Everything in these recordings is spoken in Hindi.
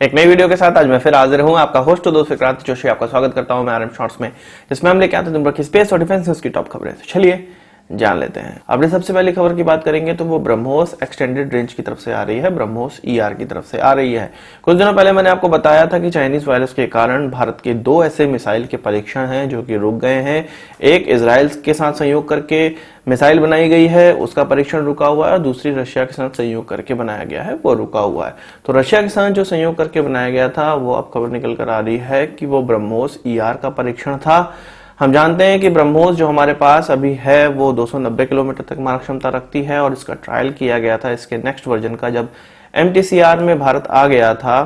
एक नई वीडियो के साथ आज मैं फिर हाजिर हूं। आपका होस्ट दोस्त विक्रांत जोशी आपका स्वागत करता हूं मैं आरएम शॉर्ट्स में, जिसमें हम लेके आते हैं दिन भर की स्पेस और डिफेंस न्यूज की टॉप खबरें। तो चलिए जान लेते हैं। अपनी सबसे पहली खबर की बात करेंगे तो वो ब्रह्मोस एक्सटेंडेड रेंज की तरफ से आ रही है, ब्रह्मोस ईआर की तरफ से आ रही है। कुछ दिनों पहले मैंने आपको बताया था कि चाइनीज वायरस के कारण भारत के दो ऐसे मिसाइल के परीक्षण हैं जो कि रुक गए हैं। एक इजराइल के साथ सहयोग करके मिसाइल बनाई गई है, उसका परीक्षण रुका हुआ है, और दूसरी रशिया के साथ सहयोग करके बनाया गया है, वो रुका हुआ है। तो रशिया के साथ जो सहयोग करके बनाया गया था वो अब खबर निकल कर आ रही है कि वो ब्रह्मोस ईआर का परीक्षण था। हम जानते हैं कि ब्रह्मोस जो हमारे पास अभी है वो 290 किलोमीटर तक मारक क्षमता रखती है, और इसका ट्रायल किया गया था इसके नेक्स्ट वर्जन का जब MTCR में भारत आ गया था।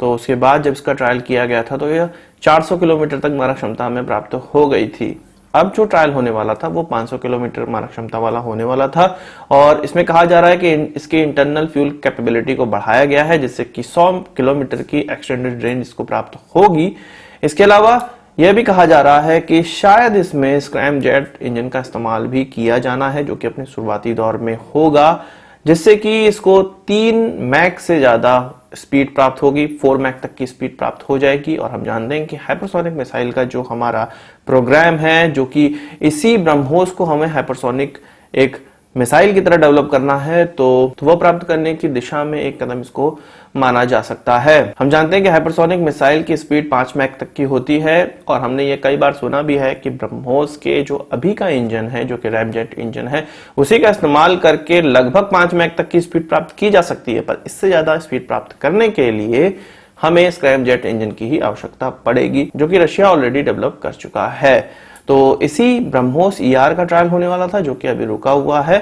तो उसके बाद जब इसका ट्रायल किया गया था तो यह 400 किलोमीटर तक मारक क्षमता हमें प्राप्त हो गई थी। अब जो ट्रायल होने वाला था वो 500 किलोमीटर मारक क्षमता वाला होने वाला था, और इसमें कहा जा रहा है कि इसकी इंटरनल फ्यूल कैपेबिलिटी को बढ़ाया गया है जिससे कि 100 किलोमीटर की एक्सटेंडेड रेंज इसको प्राप्त होगी। इसके अलावा यह भी कहा जा रहा है कि शायद इसमें स्क्रैमजेट इंजन का इस्तेमाल भी किया जाना है जो कि अपने शुरुआती दौर में होगा, जिससे कि इसको 3 मैक से ज्यादा स्पीड प्राप्त होगी, 4 मैक तक की स्पीड प्राप्त हो जाएगी। और हम जानते हैं कि हाइपरसोनिक मिसाइल का जो हमारा प्रोग्राम है, जो कि इसी ब्रह्मोस को हमें हाइपरसोनिक एक मिसाइल की तरह डेवलप करना है, तो वह प्राप्त करने की दिशा में एक कदम इसको माना जा सकता है। हम जानते हैं कि हाइपरसोनिक मिसाइल की स्पीड 5 मैक तक की होती है, और हमने ये कई बार सुना भी है कि ब्रह्मोस के जो अभी का इंजन है, जो कि रैमजेट इंजन है, उसी का इस्तेमाल करके लगभग 5 मैक तक की स्पीड प्राप्त की जा सकती है। पर इससे ज्यादा स्पीड प्राप्त करने के लिए हमें स्क्रैमजेट इंजन की ही आवश्यकता पड़ेगी, जो कि रशिया ऑलरेडी डेवलप कर चुका है। तो इसी ब्रह्मोस ईआर का ट्रायल होने वाला था जो कि अभी रुका हुआ है।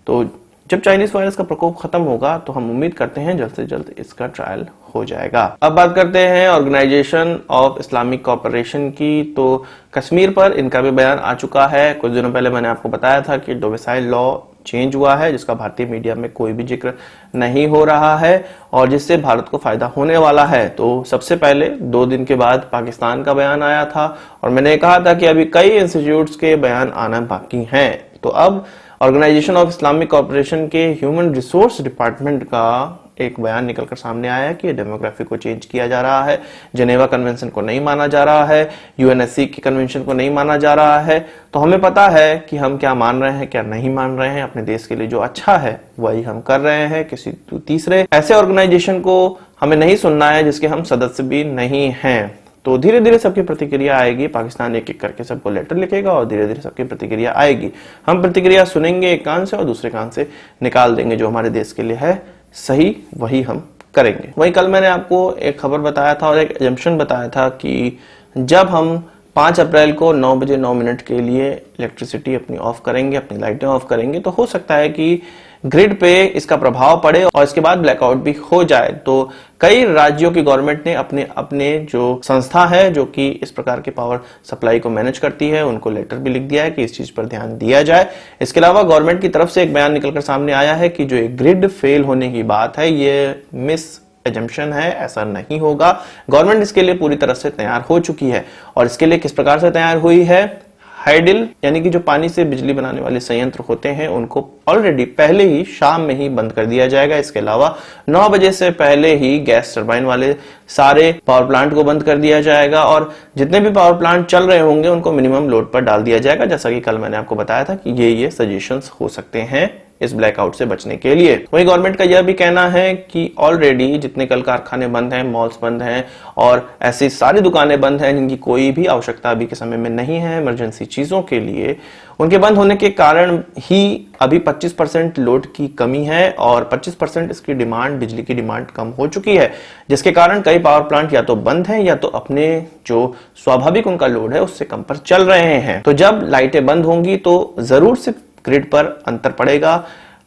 तो जब चाइनीज वायरस का प्रकोप खत्म होगा तो हम उम्मीद करते हैं जल्द से जल्द इसका ट्रायल हो जाएगा। अब बात करते हैं ऑर्गेनाइजेशन ऑफ इस्लामिक कोऑपरेशन की। तो कश्मीर पर इनका भी बयान आ चुका है। कुछ दिनों पहले मैंने आपको बताया था कि डोमिसाइल लॉ चेंज हुआ है, जिसका भारतीय मीडिया में कोई भी जिक्र नहीं हो रहा है और जिससे भारत को फायदा होने वाला है। तो सबसे पहले 2 दिन के बाद पाकिस्तान का बयान आया था, और मैंने कहा था कि अभी कई इंस्टीट्यूट्स के बयान आना बाकी हैं। तो अब ऑर्गेनाइजेशन ऑफ इस्लामिक कोऑपरेशन के ह्यूमन रिसोर्स डिपार्टमेंट का एक बयान निकलकर सामने आया कि डेमोग्राफी को चेंज किया जा रहा है, जेनेवा कन्वेंशन को नहीं माना जा रहा है, UNSC की कन्वेंशन को नहीं माना जा रहा है। तो हमें पता है कि हम क्या मान रहे हैं क्या नहीं मान रहे हैं। अपने देश के लिए जो अच्छा है वही हम कर रहे हैं, किसी तीसरे ऐसे ऑर्गेनाइजेशन को हमें नहीं सुनना है जिसके हम सदस्य भी नहीं हैं। तो धीरे धीरे सबकी प्रतिक्रिया आएगी। पाकिस्तान एक एक करके सबको लेटर लिखेगा और धीरे धीरे सबकी प्रतिक्रिया आएगी। हम प्रतिक्रिया सुनेंगे एक कान से और दूसरे कान से निकाल देंगे। जो हमारे देश के लिए है सही वही हम करेंगे। वही कल मैंने आपको एक खबर बताया था और एक एजम्पशन बताया था कि जब हम 5 अप्रैल को 9 बजे 9 मिनट के लिए इलेक्ट्रिसिटी अपनी ऑफ करेंगे, अपनी लाइटें ऑफ करेंगे, तो हो सकता है कि ग्रिड पे इसका प्रभाव पड़े और इसके बाद ब्लैकआउट भी हो जाए। तो कई राज्यों की गवर्नमेंट ने अपने अपने जो संस्था है जो कि इस प्रकार के पावर सप्लाई को मैनेज करती है, उनको लेटर भी लिख दिया है कि इस चीज पर ध्यान दिया जाए। इसके अलावा गवर्नमेंट की तरफ से एक बयान निकलकर सामने आया है कि जो एक ग्रिड फेल होने की बात है ये मिस एजम्पशन है, ऐसा नहीं होगा। गवर्नमेंट इसके लिए पूरी तरह से तैयार हो चुकी है। और इसके लिए किस प्रकार से तैयार हुई है? हाइडिल यानी कि जो पानी से बिजली बनाने वाले संयंत्र होते हैं उनको ऑलरेडी पहले ही शाम में ही बंद कर दिया जाएगा। इसके अलावा 9 बजे से पहले ही गैस टरबाइन वाले सारे पावर प्लांट को बंद कर दिया जाएगा, और जितने भी पावर प्लांट चल रहे होंगे उनको मिनिमम लोड पर डाल दिया जाएगा। जैसा कि कल मैंने आपको बताया था कि ये सजेशंस हो सकते हैं इस ब्लैकआउट से बचने के लिए। वही गवर्नमेंट का यह भी कहना है कि ऑलरेडी जितने कल कारखाने बंद हैं, मॉल्स बंद हैं और ऐसी सारी दुकानें बंद हैं जिनकी कोई भी आवश्यकता अभी के समय में नहीं है इमरजेंसी चीजों के लिए, उनके बंद होने के कारण ही अभी 25% लोड की कमी है और 25% इसकी डिमांड, बिजली की डिमांड कम हो चुकी है, जिसके कारण कई पावर प्लांट या तो बंद हैं या तो अपने जो स्वाभाविक उनका लोड है उससे कम पर चल रहे हैं। तो जब लाइटें बंद होंगी तो जरूर से ग्रिड पर अंतर पड़ेगा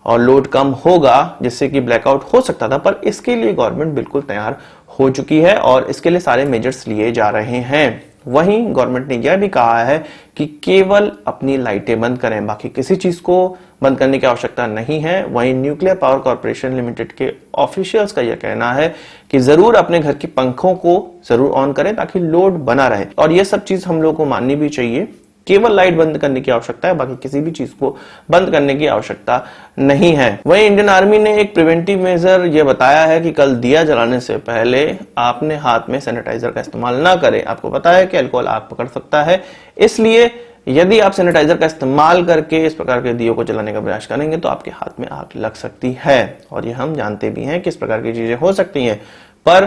और लोड कम होगा, जिससे कि ब्लैकआउट हो सकता था। पर इसके लिए गवर्नमेंट बिल्कुल तैयार हो चुकी है और इसके लिए सारे मेजर्स लिए जा रहे हैं। वहीं गवर्नमेंट ने यह भी कहा है कि केवल अपनी लाइटें बंद करें, बाकी किसी चीज को बंद करने की आवश्यकता नहीं है। वहीं न्यूक्लियर पावर कॉर्पोरेशन लिमिटेड के ऑफिशियल्स का यह कहना है कि जरूर अपने घर के पंखों को जरूर ऑन करें ताकि लोड बना रहे। और यह सब चीज हम लोगों को माननी भी चाहिए केवल लाइट बंद करने की आवश्यकता है, बाकी किसी भी चीज को बंद करने की आवश्यकता नहीं है। वहीं इंडियन आर्मी ने एक प्रिवेंटिव मेजर यह बताया है कि कल दिया जलाने से पहले आपने हाथ में सैनिटाइजर का इस्तेमाल ना करें। आपको पता है कि अल्कोहल आग पकड़ सकता है, इसलिए यदि आप सैनिटाइजर का इस्तेमाल करके इस प्रकार के दियों को जलाने का प्रयास करेंगे तो आपके हाथ में आग लग सकती है। और ये हम जानते भी हैं कि इस प्रकार की चीजें हो सकती हैं, पर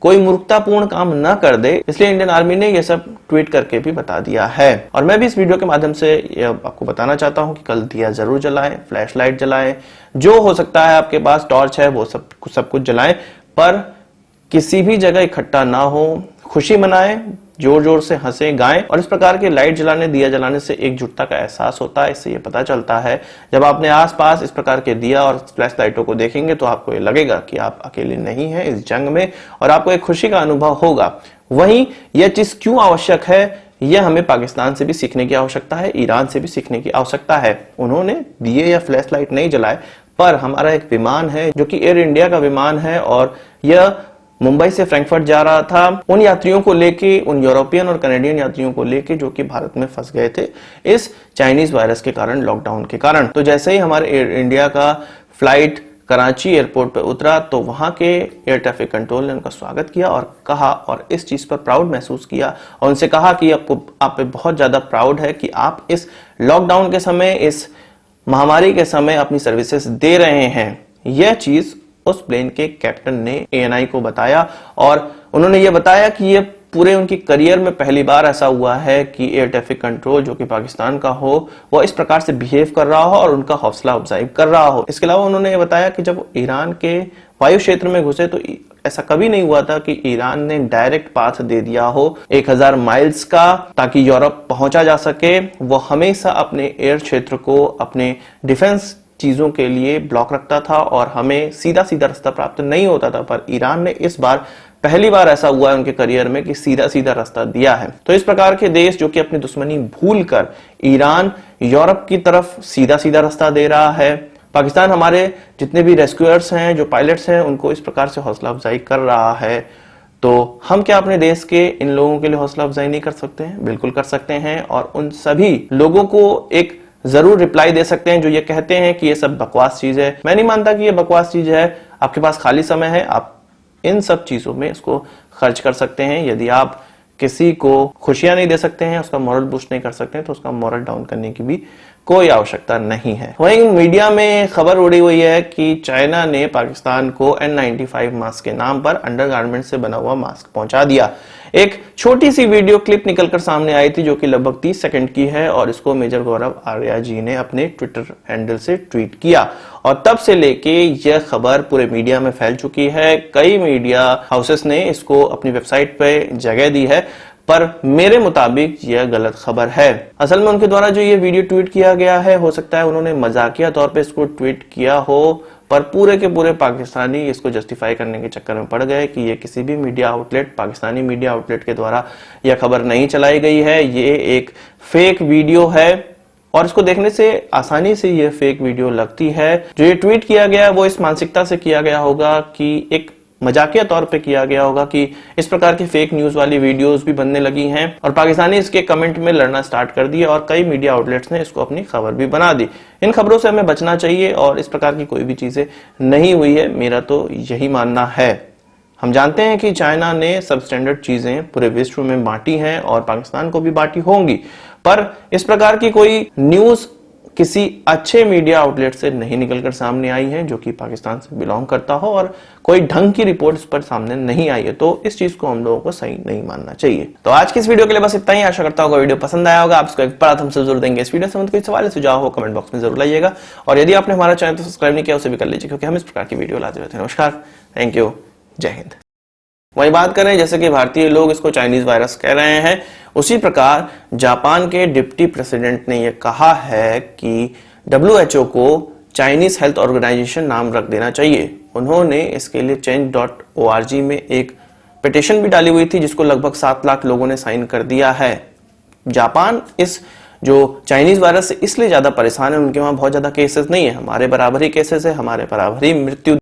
कोई मूर्खतापूर्ण काम न कर दे, इसलिए इंडियन आर्मी ने यह सब ट्वीट करके भी बता दिया है। और मैं भी इस वीडियो के माध्यम से आपको बताना चाहता हूं कि कल दिया जरूर जलाएं, फ्लैश लाइट जलाएं, जो हो सकता है आपके पास टॉर्च है वो सब कुछ जलाएं, पर किसी भी जगह इकट्ठा ना हो, खुशी मनाएं, जोर जोर से हंसें, गाएं। और इस प्रकार के लाइट जलाने, दिया जलाने से एकजुटता का एहसास होता है। इससे ये पता चलता है, जब आपने आसपास इस प्रकार के दिया और फ्लैश लाइटों को देखेंगे तो आपको ये लगेगा कि आप अकेले नहीं हैं इस जंग में, और आपको एक खुशी का अनुभव होगा। वहीं यह चीज क्यों आवश्यक है, यह हमें पाकिस्तान से भी सीखने की आवश्यकता है, ईरान से भी सीखने की आवश्यकता है। उन्होंने दिए या फ्लैश लाइट नहीं जलाए, पर हमारा एक विमान है जो कि एयर इंडिया का विमान है, और यह मुंबई से फ्रैंकफर्ट जा रहा था उन यात्रियों को लेके, उन यूरोपियन और कनाडियन यात्रियों को लेके जो कि भारत में फंस गए थे इस चाइनीज वायरस के कारण, लॉकडाउन के कारण। तो जैसे ही हमारे एयर इंडिया का फ्लाइट कराची एयरपोर्ट पर उतरा तो वहां के एयर ट्रैफिक कंट्रोल ने उनका स्वागत किया और कहा, और इस चीज पर प्राउड महसूस किया, और उनसे कहा कि आप पे बहुत ज्यादा प्राउड है कि आप इस लॉकडाउन के समय, इस महामारी के समय अपनी सर्विसेज दे रहे हैं। यह चीज उस प्लेन के कैप्टन ने ANI को बताया, और उन्होंने ये बताया कि ये पूरे उनकी करियर में पहली बार ऐसा हुआ है कि एयर ट्रैफिक कंट्रोल जो कि पाकिस्तान का हो वो इस प्रकार से बिहेव कर रहा हो और उनका हौसला अफजाई कर रहा हो। इसके अलावा उन्होंने ये बताया कि जब ईरान के वायु क्षेत्र में घुसे तो ऐसा कभी नहीं हुआ था कि ईरान ने डायरेक्ट पाथ दे दिया हो 1000 माइल्स का ताकि यूरोप पहुंचा जा सके। वो हमेशा अपने एयर क्षेत्र को अपने डिफेंस चीजों के लिए ब्लॉक रखता था और हमें सीधा सीधा रास्ता प्राप्त नहीं होता था, पर ईरान ने इस बार पहली बार ऐसा हुआ है उनके करियर में कि सीधा सीधा रास्ता दिया है। तो इस प्रकार के देश जो कि अपनी दुश्मनी भूलकर ईरान यूरोप की तरफ सीधा सीधा रास्ता दे रहा है। पाकिस्तान हमारे जितने भी रेस्क्यूअर्स हैं, जो पायलट्स हैं, उनको इस प्रकार से हौसला अफजाई कर रहा है, तो हम क्या अपने देश के इन लोगों के लिए हौसला अफजाई नहीं कर सकते हैं? बिल्कुल कर सकते हैं, और उन सभी लोगों को एक जरूर रिप्लाई दे सकते हैं जो ये कहते हैं कि ये सब बकवास चीज है। मैं नहीं मानता कि ये बकवास चीज है। आपके पास खाली समय है, आप इन सब चीजों में इसको खर्च कर सकते हैं। यदि आप किसी को खुशियां नहीं दे सकते हैं, उसका मॉरल बूस्ट नहीं कर सकते हैं, तो उसका मॉरल डाउन करने की भी कोई आवश्यकता नहीं है। वहीं मीडिया में खबर उड़ी हुई है कि चाइना ने पाकिस्तान को N95 मास्क के नाम पर अंडरगारमेंट से बना हुआ मास्क पहुंचा दिया। एक छोटी सी वीडियो क्लिप निकलकर सामने आई थी जो कि लगभग 30 सेकंड की है, और इसको मेजर गौरव आर्या जी ने अपने ट्विटर हैंडल से ट्वीट किया, और तब से लेके यह खबर पूरे मीडिया में फैल चुकी है। कई मीडिया हाउसेस ने इसको अपनी वेबसाइट पे जगह दी है, पर मेरे मुताबिक यह गलत खबर है। असल में उनके द्वारा जो ये वीडियो ट्वीट किया गया है, हो सकता है उन्होंने मजाकिया तौर पे इसको ट्वीट किया हो, पर पूरे के पूरे पाकिस्तानी इसको जस्टिफाई करने के चक्कर में पड़ गए कि ये किसी भी media outlet, Pakistani media outlet के द्वारा यह खबर नहीं चलाई गई है, ये एक फेक वीडियो है। और इसको देखने से आसानी से ये फेक वीडियो लगती है। जो ये ट्वीट किया गया है वो इस मानसिकता से किया गया होगा कि एक मजाकिया तौर पे किया गया होगा कि इस प्रकार की फेक न्यूज वाली वीडियोस भी बनने लगी हैं, और पाकिस्तानी इसके कमेंट में लड़ना स्टार्ट कर दिया, और कई मीडिया आउटलेट्स ने इसको अपनी खबर भी बना दी। इन खबरों से हमें बचना चाहिए, और इस प्रकार की कोई भी चीजें नहीं हुई है, मेरा तो यही मानना है। हम जानते हैं कि चाइना ने सब स्टैंडर्ड चीजें पूरे विश्व में बांटी हैं और पाकिस्तान को भी बांटी होंगी, पर इस प्रकार की कोई न्यूज किसी अच्छे मीडिया आउटलेट से नहीं निकलकर सामने आई है जो कि पाकिस्तान से बिलोंग करता हो, और कोई ढंग की रिपोर्ट इस पर सामने नहीं आई है। तो इस चीज को हम लोगों को सही नहीं मानना चाहिए। तो आज की इस वीडियो के लिए बस इतना ही। आशा करता हूँ वीडियो पसंद आया होगा। आप इसको एक बार हमसे जरूर देंगे। इस वीडियो से कोई सवाल सुझाव हो कमेंट बॉक्स में जरूर लाइएगा, और यदि आपने हमारा चैनल सब्सक्राइब नहीं किया उसे भी कर लीजिए, क्योंकि हम इस प्रकार की वीडियो लाते रहते हैं। नमस्कार, थैंक यू, जय हिंद। वही बात करें, जैसे कि भारतीय लोग इसको चाइनीज वायरस कह रहे हैं, उसी प्रकार जापान के डिप्टी प्रेसिडेंट ने यह कहा है कि WHO को चाइनीज हेल्थ ऑर्गेनाइजेशन नाम रख देना चाहिए। उन्होंने इसके लिए change.org में एक पिटीशन भी डाली हुई थी, जिसको लगभग 7 लाख लोगों ने साइन कर दिया है। जापान इस जो चाइनीज वायरस से इसलिए ज्यादा परेशान है, उनके वहां बहुत ज्यादा केसेस नहीं है, हमारे बराबर ही केसेस है, हमारे बराबर ही मृत्यु